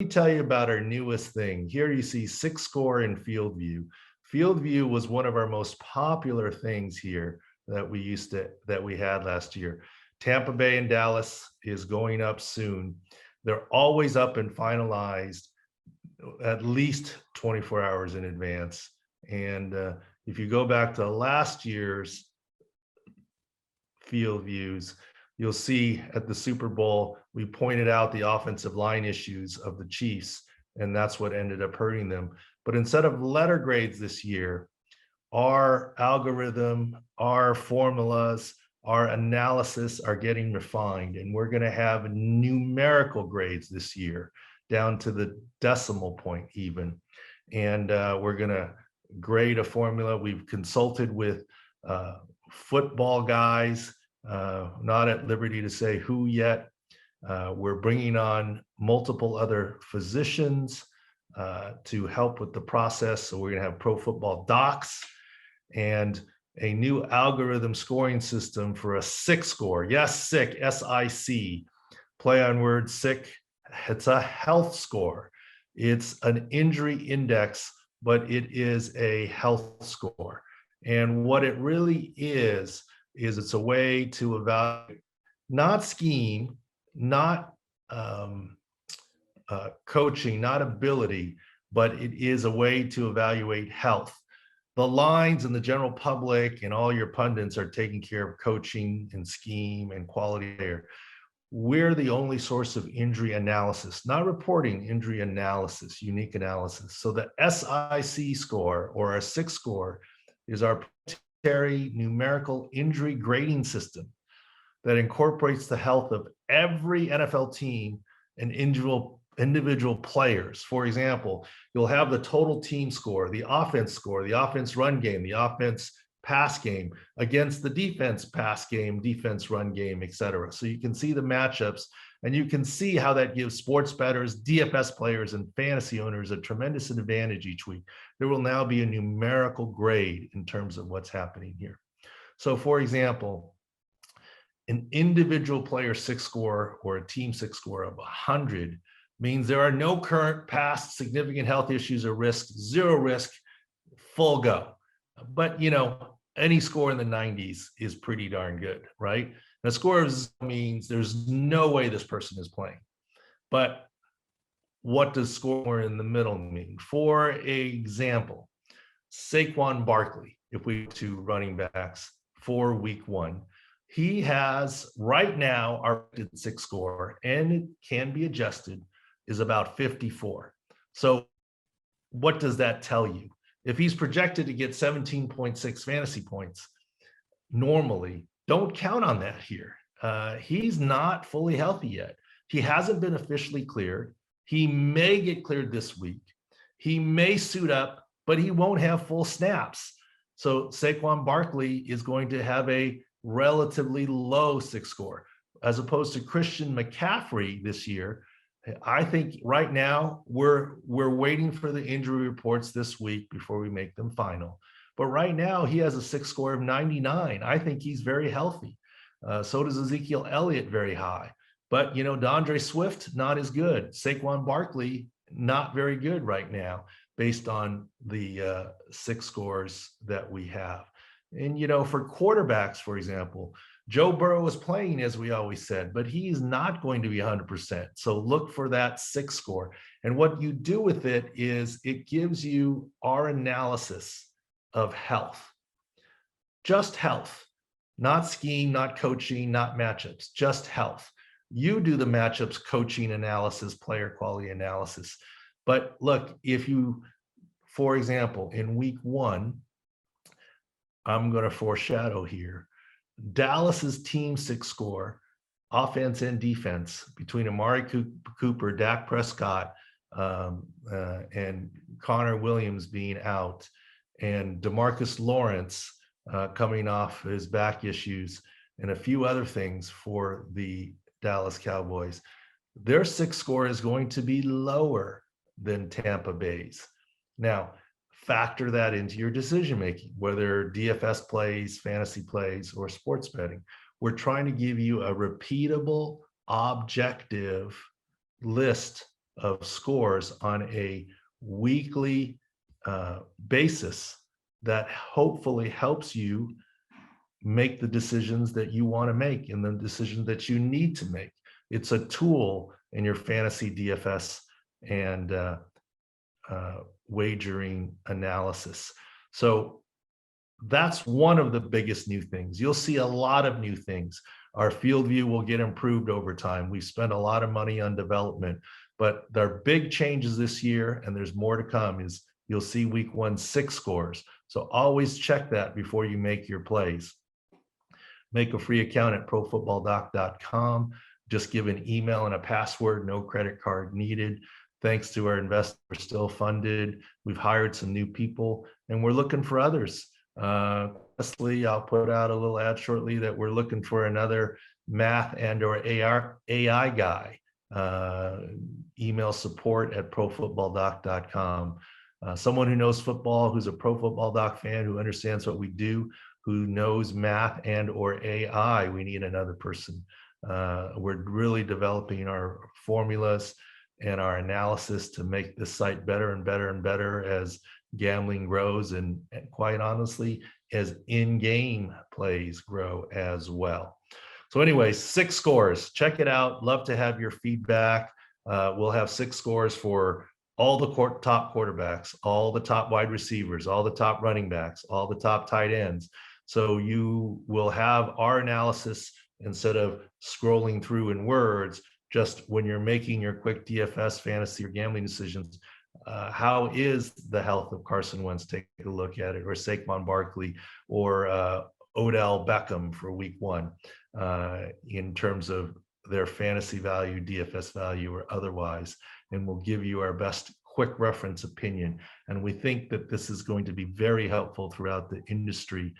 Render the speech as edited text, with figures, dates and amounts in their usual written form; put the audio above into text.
me tell you about our newest thing. Here you see SIC score in field view. Field view was one of our most popular things here that we had last year. Tampa Bay and Dallas is going up soon. They're always up and finalized at least 24 hours in advance. And if you go back to last year's field views, you'll see at the Super Bowl, we pointed out the offensive line issues of the Chiefs, and that's what ended up hurting them. But instead of letter grades this year, our algorithm, our formulas, our analysis are getting refined, and we're going to have numerical grades this year down to the decimal point even. And we're going to grade a formula. We've consulted with football guys, not at liberty to say who yet. We're bringing on multiple other physicians to help with the process. So we're going to have ProFootballDocs and a new algorithm scoring system for a SIC score. Yes, SIC, S-I-C, play on words, SIC. It's a health score. It's an injury index, but it is a health score. And what it really is it's a way to evaluate, not scheme, not coaching, not ability, but it is a way to evaluate health. The lines and the general public and all your pundits are taking care of coaching and scheme and quality there. We're the only source of injury analysis, not reporting, injury analysis, unique analysis. So the SIC score or our SIC score is our proprietary numerical injury grading system that incorporates the health of every NFL team and individual players. For example, you'll have the total team score, the offense run game, the offense pass game against the defense pass game, defense run game, etc. So you can see the matchups and you can see how that gives sports bettors, DFS players, and fantasy owners a tremendous advantage each week. There will now be a numerical grade in terms of what's happening here. So for example, an individual player SIC score or a team SIC score of 100 means there are no current past significant health issues or risks, zero risk, full go. But, any score in the 90s is pretty darn good, right? And a score means there's no way this person is playing. But what does score in the middle mean? For example, Saquon Barkley, if we go to running backs for week 1, he has right now our SIC score, and it can be adjusted, is about 54. So what does that tell you? If he's projected to get 17.6 fantasy points, normally, don't count on that here. He's not fully healthy yet. He hasn't been officially cleared. He may get cleared this week. He may suit up, but he won't have full snaps. So Saquon Barkley is going to have a relatively low SIC score, as opposed to Christian McCaffrey this year. I think right now we're waiting for the injury reports this week before we make them final. But right now he has a SIC score of 99. I think he's very healthy. So does Ezekiel Elliott, very high. But DeAndre Swift, not as good. Saquon Barkley, not very good right now, based on the SIC scores that we have. And for quarterbacks, for example, Joe Burrow is playing, as we always said, but he's not going to be 100%. So look for that SIC score. And what you do with it is it gives you our analysis of health, just health, not scheme, not coaching, not matchups, just health. You do the matchups, coaching analysis, player quality analysis. But look, if you, for example, in week 1, I'm going to foreshadow here, Dallas's team SIC score, offense and defense, between Amari Cooper, Dak Prescott, and Connor Williams being out, and DeMarcus Lawrence coming off his back issues, and a few other things for the Dallas Cowboys, their SIC score is going to be lower than Tampa Bay's. Now, factor that into your decision-making, whether DFS plays, fantasy plays, or sports betting. We're trying to give you a repeatable, objective list of scores on a weekly basis that hopefully helps you make the decisions that you want to make and the decisions that you need to make. It's a tool in your fantasy DFS and wagering analysis. So that's one of the biggest new things. You'll see a lot of new things. Our field view will get improved over time. We spent a lot of money on development, but there big changes this year, and there's more to come, is you'll see week 1 SIC scores. So always check that before you make your plays. Make a free account at ProFootballDoc.com. Just give an email and a password, no credit card needed. Thanks to our investors, we're still funded. We've hired some new people, and we're looking for others. Leslie, I'll put out a little ad shortly that we're looking for another math and or AI guy. Email support at ProFootballDoc.com. Someone who knows football, who's a Pro Football Doc fan, who understands what we do, who knows math and or AI. We need another person. We're really developing our formulas and our analysis to make this site better and better and better as gambling grows, and quite honestly, as in-game plays grow as well. So anyway, 6 scores, check it out. Love to have your feedback. We'll have 6 scores for all the top quarterbacks, all the top wide receivers, all the top running backs, all the top tight ends. So you will have our analysis instead of scrolling through in words. Just when you're making your quick DFS, fantasy, or gambling decisions, how is the health of Carson Wentz? Take a look at it, or Saquon Barkley, or Odell Beckham for week 1 in terms of their fantasy value, DFS value, or otherwise. And we'll give you our best quick reference opinion. And we think that this is going to be very helpful throughout the industry